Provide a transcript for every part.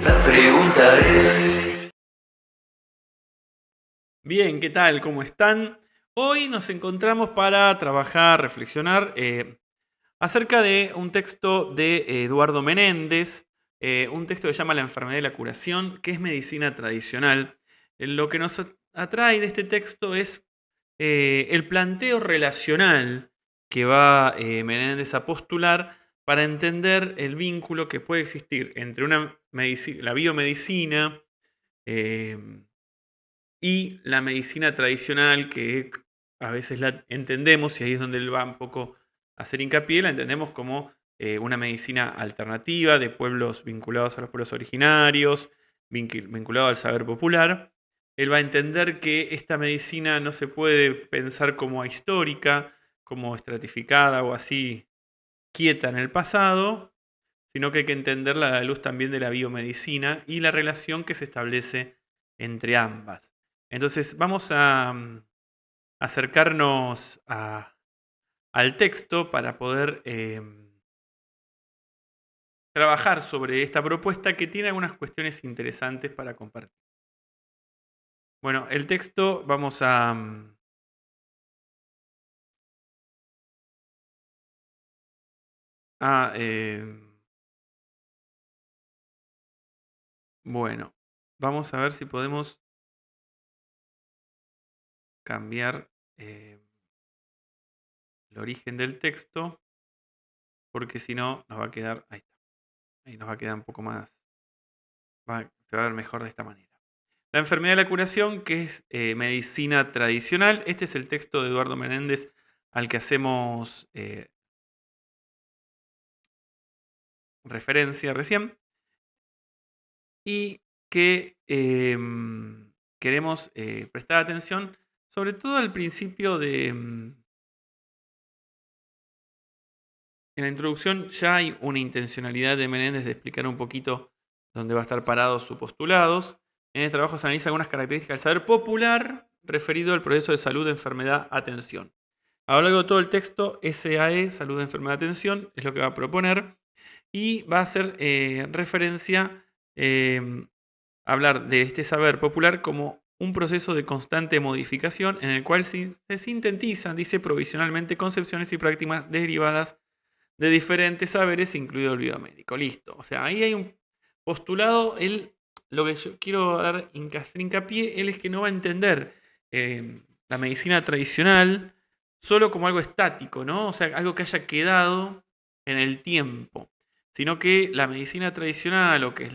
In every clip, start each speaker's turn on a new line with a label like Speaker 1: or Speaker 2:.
Speaker 1: La pregunta es...
Speaker 2: Bien, ¿qué tal? ¿Cómo están? Hoy nos encontramos para trabajar, reflexionar acerca de un texto de Eduardo Menéndez, un texto que se llama La enfermedad y la curación, que es medicina tradicional. Lo que nos atrae de este texto es el planteo relacional que va Menéndez a postular para entender el vínculo que puede existir entre la biomedicina, eh, y la medicina tradicional, que a veces la entendemos, y ahí es donde él va un poco a hacer hincapié, la entendemos como una medicina alternativa de pueblos vinculados a los pueblos originarios, vinculado al saber popular. Él va a entender que esta medicina no se puede pensar como ahistórica, como estratificada o así quieta en el pasado, sino que hay que entenderla a la luz también de la biomedicina y la relación que se establece entre ambas. Entonces vamos a acercarnos al texto para poder trabajar sobre esta propuesta que tiene algunas cuestiones interesantes para compartir. Bueno, el texto vamos a bueno, vamos a ver si podemos cambiar el origen del texto, porque si no nos va a quedar, ahí está, ahí nos va a quedar un poco más, se va a ver mejor de esta manera. La enfermedad de la curación, que es medicina tradicional. Este es el texto de Eduardo Menéndez al que hacemos referencia recién y que queremos prestar atención sobre todo al principio en la introducción ya hay una intencionalidad de Menéndez de explicar un poquito dónde va a estar parado sus postulados. En el trabajo se analiza algunas características del saber popular referido al proceso de salud, enfermedad, atención. A lo largo de todo el texto, SAE, salud, enfermedad, atención, es lo que va a proponer y va a hacer referencia a hablar de este saber popular como un proceso de constante modificación en el cual se sintetizan, dice, provisionalmente concepciones y prácticas derivadas de diferentes saberes, incluido el biomédico. Listo. O sea, ahí hay un postulado. Él, lo que yo quiero hacer hincapié, él es que no va a entender la medicina tradicional solo como algo estático, ¿no? O sea, algo que haya quedado en el tiempo, sino que la medicina tradicional, o que es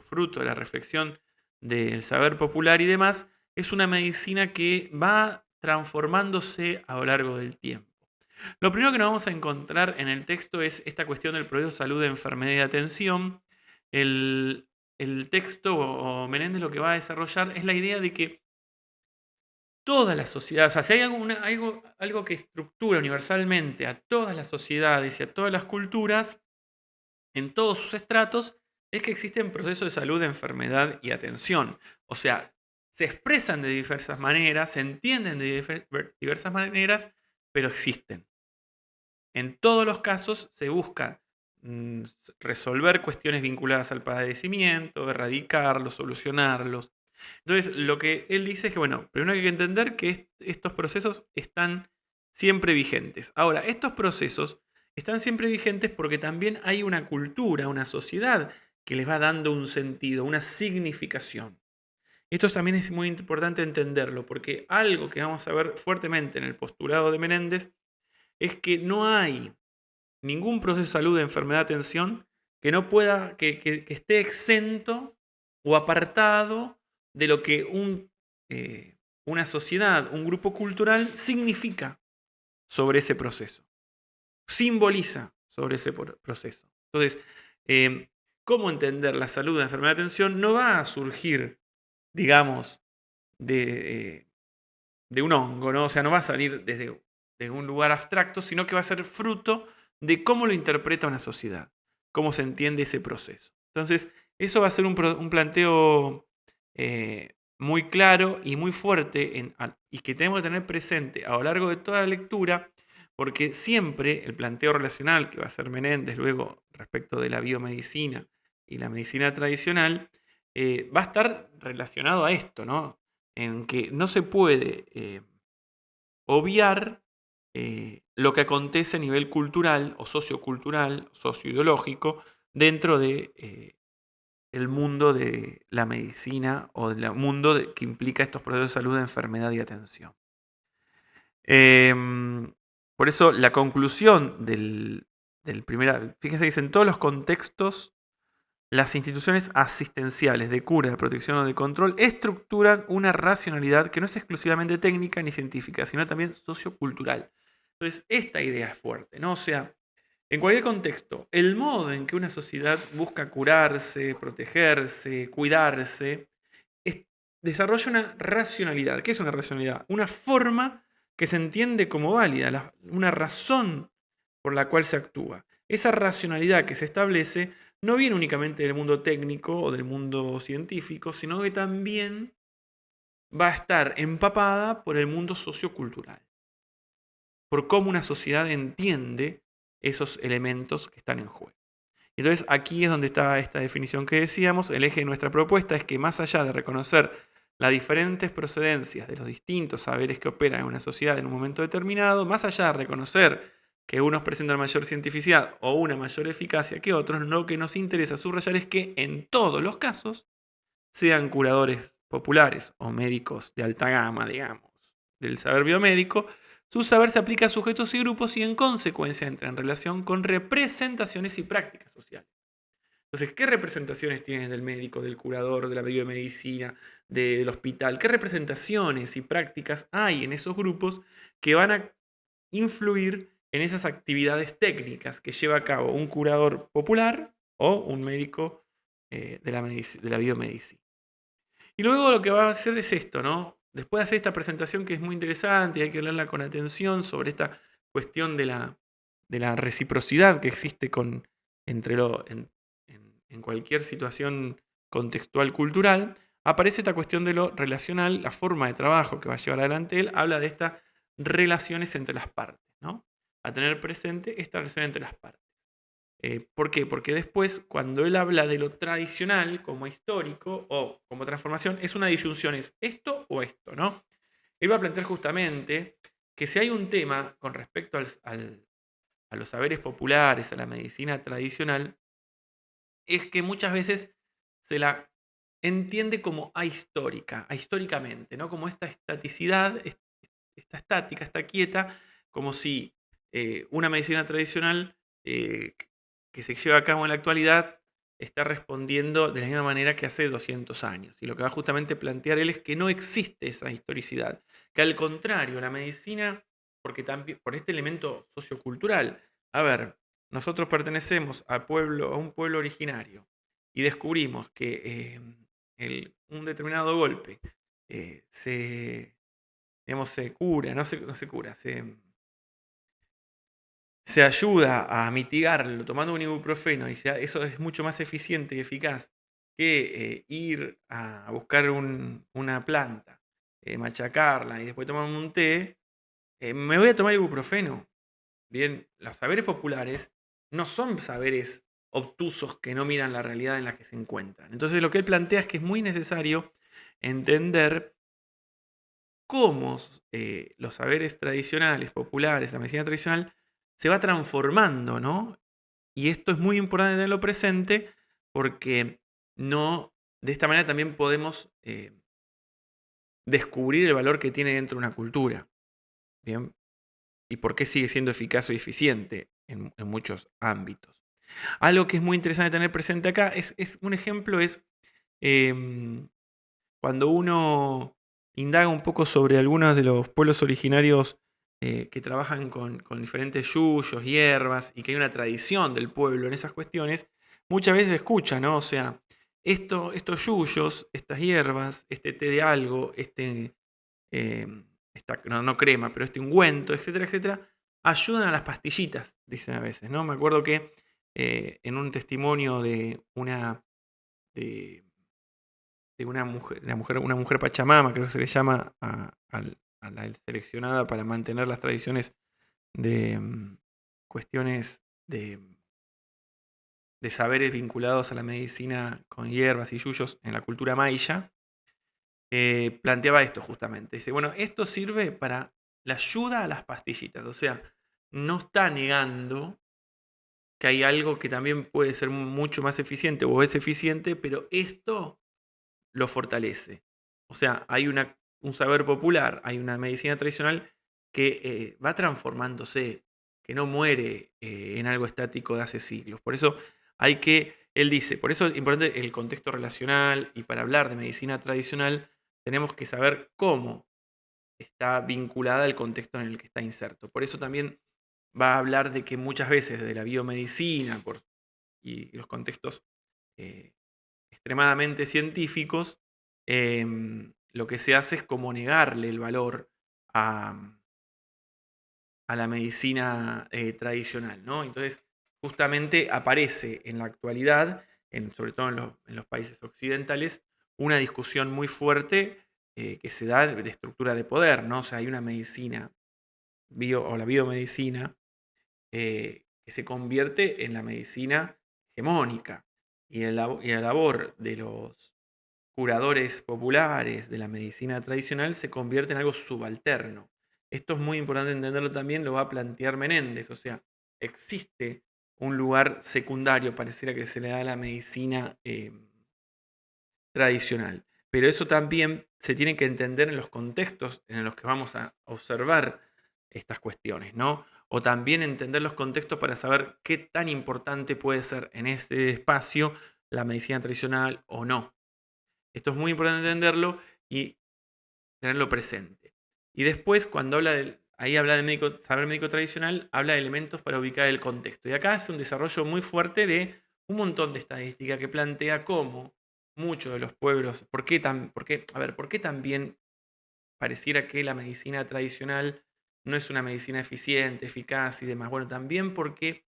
Speaker 2: fruto de la reflexión del saber popular y demás, es una medicina que va transformándose a lo largo del tiempo. Lo primero que nos vamos a encontrar en el texto es esta cuestión del proceso de salud, enfermedad y atención. El texto o Menéndez lo que va a desarrollar es la idea de que toda la sociedad, o sea, si hay algo que estructura universalmente a todas las sociedades y a todas las culturas, en todos sus estratos, es que existen procesos de salud, enfermedad y atención. O sea, se expresan de diversas maneras, se entienden de diversas maneras, pero existen. En todos los casos se busca mm, resolver cuestiones vinculadas al padecimiento, erradicarlos, solucionarlos. Entonces, lo que él dice es que, bueno, primero hay que entender que estos procesos están siempre vigentes. Ahora, estos procesos están siempre vigentes porque también hay una cultura, una sociedad que les va dando un sentido, una significación. Esto también es muy importante entenderlo, porque algo que vamos a ver fuertemente en el postulado de Menéndez es que no hay ningún proceso de salud, de enfermedad, atención, que no pueda, que esté exento o apartado de lo que una sociedad, un grupo cultural significa sobre ese proceso, simboliza sobre ese proceso. Entonces, ¿cómo entender la salud, la enfermedad, atención? No va a surgir, digamos, de, de un hongo, ¿no? O sea, no va a salir de un lugar abstracto, sino que va a ser fruto de cómo lo interpreta una sociedad, cómo se entiende ese proceso. Entonces, eso va a ser un planteo muy claro y muy fuerte y que tenemos que tener presente a lo largo de toda la lectura, porque siempre el planteo relacional que va a hacer Menéndez luego respecto de la biomedicina y la medicina tradicional va a estar relacionado a esto, ¿no? En que no se puede obviar lo que acontece a nivel cultural o sociocultural, socioideológico, dentro de el mundo de la medicina o del mundo que implica estos procesos de salud, de enfermedad y atención. Por eso la conclusión del primer... Fíjense que dice, en todos los contextos, las instituciones asistenciales de cura, de protección o de control estructuran una racionalidad que no es exclusivamente técnica ni científica, sino también sociocultural. Entonces, esta idea es fuerte, ¿no? O sea, en cualquier contexto, el modo en que una sociedad busca curarse, protegerse, cuidarse, desarrolla una racionalidad. ¿Qué es una racionalidad? Una forma que se entiende como válida, una razón por la cual se actúa. Esa racionalidad que se establece no viene únicamente del mundo técnico o del mundo científico, sino que también va a estar empapada por el mundo sociocultural, por cómo una sociedad entiende esos elementos que están en juego. Entonces aquí es donde está esta definición que decíamos. El eje de nuestra propuesta es que más allá de reconocer las diferentes procedencias de los distintos saberes que operan en una sociedad en un momento determinado, más allá de reconocer que unos presentan mayor cientificidad o una mayor eficacia que otros, lo que nos interesa subrayar es que en todos los casos, sean curadores populares o médicos de alta gama, digamos, del saber biomédico, su saber se aplica a sujetos y grupos y en consecuencia entra en relación con representaciones y prácticas sociales. Entonces, ¿qué representaciones tienen del médico, del curador, de la biomedicina, del hospital? ¿Qué representaciones y prácticas hay en esos grupos que van a influir en esas actividades técnicas que lleva a cabo un curador popular o un médico de la biomedicina? Y luego lo que va a hacer es esto, ¿no? Después de hacer esta presentación que es muy interesante y hay que leerla con atención sobre esta cuestión de la reciprocidad que existe entre en cualquier situación contextual cultural, aparece esta cuestión de lo relacional, la forma de trabajo que va a llevar adelante él, habla de estas relaciones entre las partes, ¿no? A tener presente esta relación entre las partes. ¿Por qué? Porque después, cuando él habla de lo tradicional como histórico o como transformación, es una disyunción, es esto o esto, ¿no? Él va a plantear justamente que si hay un tema con respecto a los saberes populares, a la medicina tradicional, es que muchas veces se la entiende como ahistóricamente, ¿no? Como esta estaticidad, esta estática, esta quieta, como si una medicina tradicional que se lleva a cabo en la actualidad está respondiendo de la misma manera que hace 200 años. Y lo que va justamente a plantear él es que no existe esa historicidad, que al contrario, la medicina, porque también, por este elemento sociocultural, a ver, nosotros pertenecemos a un pueblo originario y descubrimos que un determinado golpe digamos, se cura, no se cura, se ayuda a mitigarlo tomando un ibuprofeno y eso es mucho más eficiente y eficaz que ir a buscar una planta, machacarla y después tomar un té, me voy a tomar ibuprofeno. Bien, los saberes populares no son saberes obtusos que no miran la realidad en la que se encuentran. Entonces lo que él plantea es que es muy necesario entender cómo los saberes tradicionales, populares, la medicina tradicional, se va transformando, ¿no? Y esto es muy importante tenerlo presente porque de esta manera también podemos descubrir el valor que tiene dentro de una cultura, ¿bien? Y por qué sigue siendo eficaz y eficiente en muchos ámbitos. Algo que es muy interesante tener presente acá es un ejemplo es em, cuando uno indaga un poco sobre algunos de los pueblos originarios que trabajan con diferentes yuyos, hierbas, y que hay una tradición del pueblo en esas cuestiones, muchas veces se escucha, ¿no? O sea, estos yuyos, estas hierbas, este té de algo, no crema, pero este ungüento, etcétera, etcétera, ayudan a las pastillitas, dicen a veces, ¿no? Me acuerdo que en un testimonio de una... de de una mujer Pachamama, creo que se le llama a la seleccionada para mantener las tradiciones de cuestiones de saberes vinculados a la medicina con hierbas y yuyos en la cultura maya, planteaba esto justamente. Dice, bueno, esto sirve para la ayuda a las pastillitas, o sea, no está negando que hay algo que también puede ser mucho más eficiente o es eficiente, pero esto lo fortalece. O sea, hay un saber popular, hay una medicina tradicional que va transformándose, que no muere en algo estático de hace siglos. Por eso él dice, por eso es importante el contexto relacional y para hablar de medicina tradicional tenemos que saber cómo está vinculada al contexto en el que está inserto. Por eso también va a hablar de que muchas veces de la biomedicina y los contextos eh, extremadamente científicos, lo que se hace es como negarle el valor a, a la medicina tradicional, ¿no? Entonces, justamente aparece en la actualidad, sobre todo en los países occidentales, una discusión muy fuerte que se da de estructura de poder, ¿no? O sea, hay una medicina, o la biomedicina, que se convierte en la medicina hegemónica. Y la labor de los curadores populares de la medicina tradicional se convierte en algo subalterno. Esto es muy importante entenderlo también, lo va a plantear Menéndez. O sea, existe un lugar secundario, pareciera que se le da a la medicina tradicional. Pero eso también se tiene que entender en los contextos en los que vamos a observar estas cuestiones, ¿no? O también entender los contextos para saber qué tan importante puede ser en ese espacio la medicina tradicional o no. Esto es muy importante entenderlo y tenerlo presente. Y después, cuando ahí habla de saber médico tradicional, habla de elementos para ubicar el contexto. Y acá hace un desarrollo muy fuerte de un montón de estadística que plantea cómo muchos de los pueblos, por qué también pareciera que la medicina tradicional no es una medicina eficiente, eficaz y demás. Bueno, también porque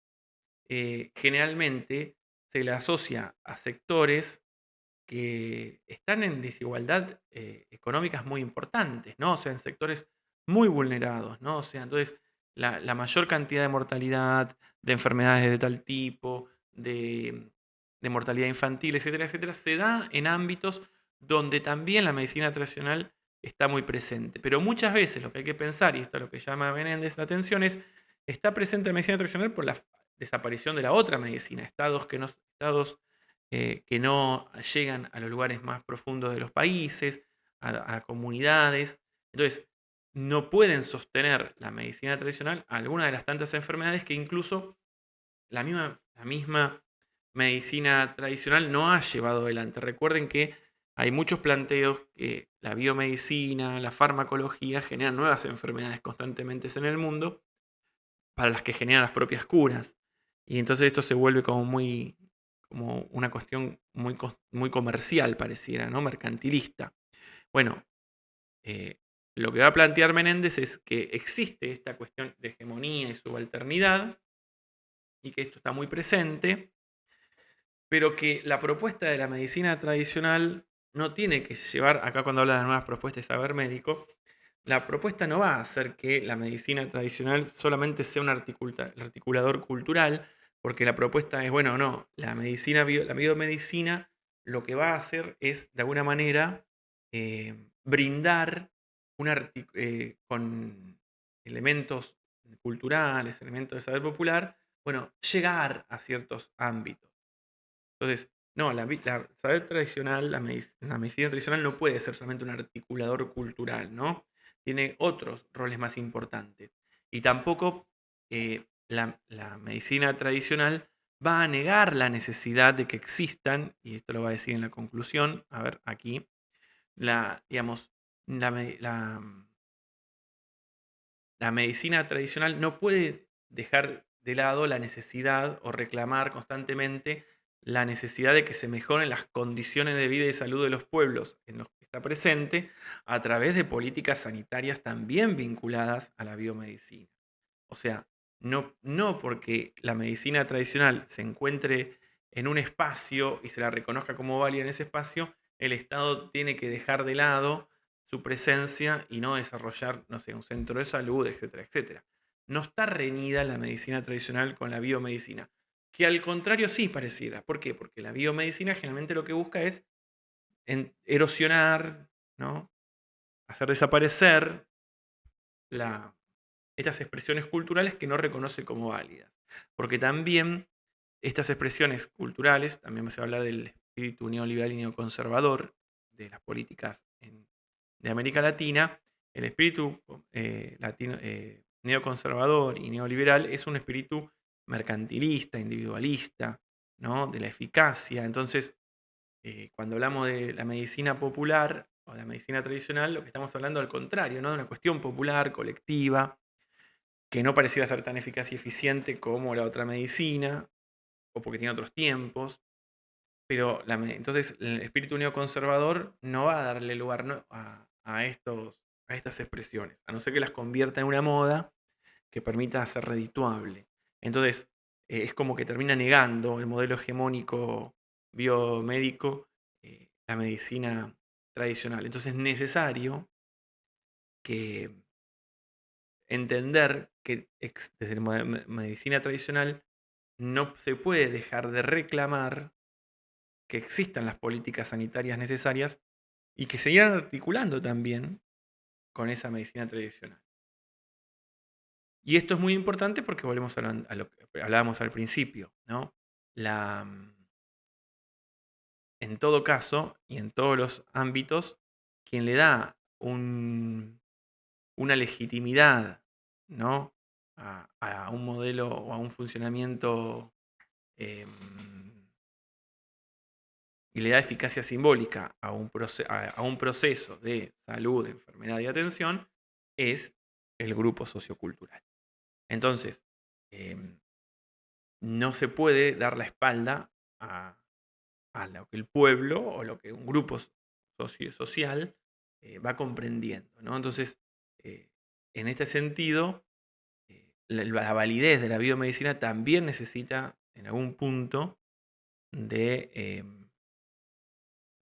Speaker 2: generalmente se le asocia a sectores que están en desigualdad económicas muy importantes, ¿no? O sea, en sectores muy vulnerados, ¿no? O sea, entonces la mayor cantidad de mortalidad, de enfermedades de tal tipo, de mortalidad infantil, etcétera, etcétera, se da en ámbitos donde también la medicina tradicional está muy presente. Pero muchas veces lo que hay que pensar, y esto es lo que llama Menéndez la atención, es está presente la medicina tradicional por la desaparición de la otra medicina, estados que no llegan a los lugares más profundos de los países, a comunidades. Entonces, no pueden sostener la medicina tradicional algunas de las tantas enfermedades que incluso la misma medicina tradicional no ha llevado adelante. Recuerden que hay muchos planteos que la biomedicina, la farmacología generan nuevas enfermedades constantemente en el mundo para las que generan las propias curas. Y entonces esto se vuelve como una cuestión muy comercial, pareciera, ¿no? Mercantilista. Bueno, eh, lo que va a plantear Menéndez es que existe esta cuestión de hegemonía y subalternidad, y que esto está muy presente, pero que la propuesta de la medicina tradicional no tiene que llevar, acá cuando habla de nuevas propuestas de saber médico, la propuesta no va a hacer que la medicina tradicional solamente sea un articulador cultural, porque la propuesta es, bueno, no, la biomedicina lo que va a hacer es, de alguna manera, brindar con elementos culturales, elementos de saber popular, bueno, llegar a ciertos ámbitos. Entonces, no, saber tradicional, la medicina tradicional no puede ser solamente un articulador cultural, ¿no? Tiene otros roles más importantes. Y tampoco la medicina tradicional va a negar la necesidad de que existan, y esto lo va a decir en la conclusión, a ver, aquí, digamos, la, me- la, la medicina tradicional no puede dejar de lado la necesidad o reclamar constantemente la necesidad de que se mejoren las condiciones de vida y salud de los pueblos en los que está presente a través de políticas sanitarias también vinculadas a la biomedicina. O sea, no porque la medicina tradicional se encuentre en un espacio y se la reconozca como válida en ese espacio, el Estado tiene que dejar de lado su presencia y no desarrollar, no sé, un centro de salud, etcétera, etcétera. No está reñida la medicina tradicional con la biomedicina, que al contrario sí pareciera. ¿Por qué? Porque la biomedicina generalmente lo que busca es erosionar, ¿no? Hacer desaparecer estas expresiones culturales que no reconoce como válidas. Porque también estas expresiones culturales, también se va a hablar del espíritu neoliberal y neoconservador de las políticas de América Latina. El espíritu neoconservador y neoliberal es un espíritu mercantilista, individualista, ¿no? De la eficacia. Entonces, cuando hablamos de la medicina popular o la medicina tradicional, lo que estamos hablando al contrario, ¿no? De una cuestión popular, colectiva, que no pareciera ser tan eficaz y eficiente como la otra medicina, o porque tiene otros tiempos. Pero entonces el espíritu neoconservador no va a darle lugar, ¿no? a estas expresiones, a no ser que las convierta en una moda que permita ser redituable. Entonces, es como que termina negando el modelo hegemónico biomédico, la medicina tradicional. Entonces es necesario que entender que desde la medicina tradicional no se puede dejar de reclamar que existan las políticas sanitarias necesarias y que se irán articulando también con esa medicina tradicional. Y esto es muy importante porque volvemos a lo que hablábamos al principio, ¿no? En todo caso y en todos los ámbitos, quien le da una legitimidad, ¿no? a un modelo o a un funcionamiento em, y le da eficacia simbólica a un proceso de salud, de enfermedad y atención, es el grupo sociocultural. Entonces, em, no se puede dar la espalda a lo que el pueblo o lo que un grupo social va comprendiendo, ¿no? Entonces, en este sentido, la validez de la biomedicina también necesita, en algún punto, de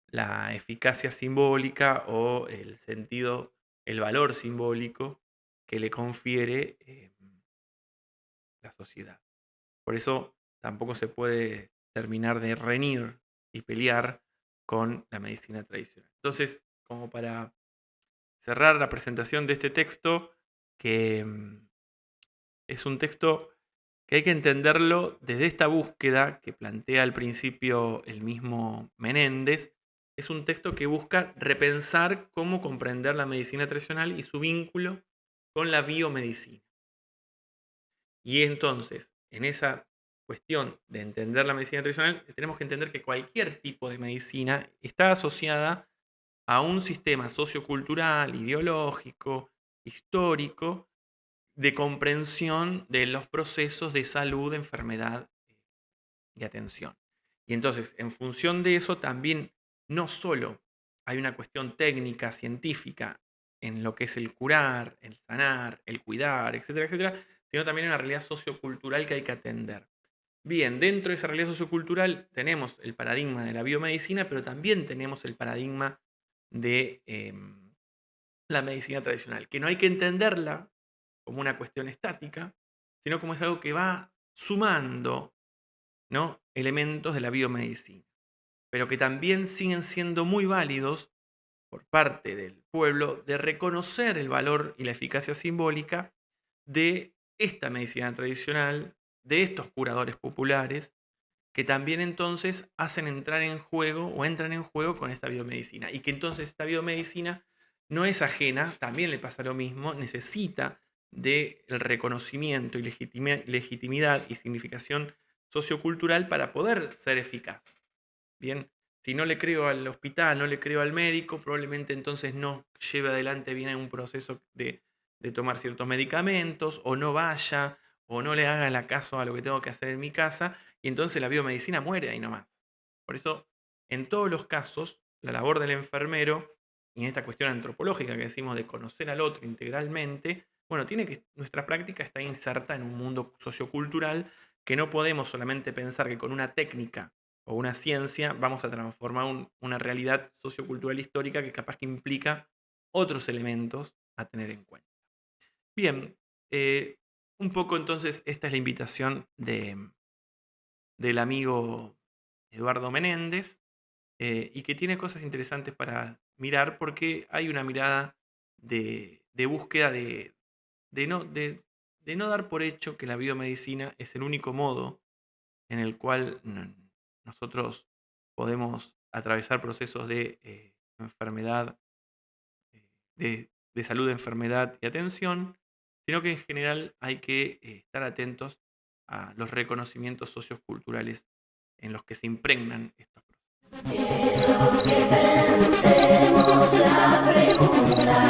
Speaker 2: la eficacia simbólica o el sentido, el valor simbólico que le confiere la sociedad. Por eso tampoco se puede terminar de reñir y pelear con la medicina tradicional. Entonces, como para cerrar la presentación de este texto, que es un texto que hay que entenderlo desde esta búsqueda que plantea al principio el mismo Menéndez. Es un texto que busca repensar cómo comprender la medicina tradicional y su vínculo con la biomedicina. Y entonces, en esa cuestión de entender la medicina tradicional, tenemos que entender que cualquier tipo de medicina está asociada a un sistema sociocultural, ideológico, histórico, de comprensión de los procesos de salud, enfermedad y atención. Y entonces, en función de eso, también no solo hay una cuestión técnica, científica, en lo que es el curar, el sanar, el cuidar, etcétera, etcétera, sino también una realidad sociocultural que hay que atender. Bien, dentro de esa realidad sociocultural tenemos el paradigma de la biomedicina, pero también tenemos el paradigma de la medicina tradicional, que no hay que entenderla como una cuestión estática, sino como es algo que va sumando, ¿no? elementos de la biomedicina, pero que también siguen siendo muy válidos por parte del pueblo de reconocer el valor y la eficacia simbólica de esta medicina tradicional, de estos curadores populares, que también entonces hacen entrar en juego o entran en juego con esta biomedicina. Y que entonces esta biomedicina no es ajena, también le pasa lo mismo, necesita del reconocimiento y legitimidad y significación sociocultural para poder ser eficaz. Bien, si no le creo al hospital, no le creo al médico, probablemente entonces no lleve adelante bien un proceso de tomar ciertos medicamentos, o no vaya, o no le haga el caso a lo que tengo que hacer en mi casa, y entonces la biomedicina muere ahí nomás. Por eso, en todos los casos, la labor del enfermero, y en esta cuestión antropológica que decimos de conocer al otro integralmente, bueno, nuestra práctica está inserta en un mundo sociocultural que no podemos solamente pensar que con una técnica o una ciencia, vamos a transformar una realidad sociocultural histórica que capaz que implica otros elementos a tener en cuenta. Bien, un poco entonces esta es la invitación del amigo Eduardo Menéndez, y que tiene cosas interesantes para mirar porque hay una mirada de búsqueda de no dar por hecho que la biomedicina es el único modo en el cual nosotros podemos atravesar procesos de enfermedad, de salud, enfermedad y atención, sino que en general hay que estar atentos a los reconocimientos socioculturales en los que se impregnan estos procesos.
Speaker 3: Quiero que pensemos la pregunta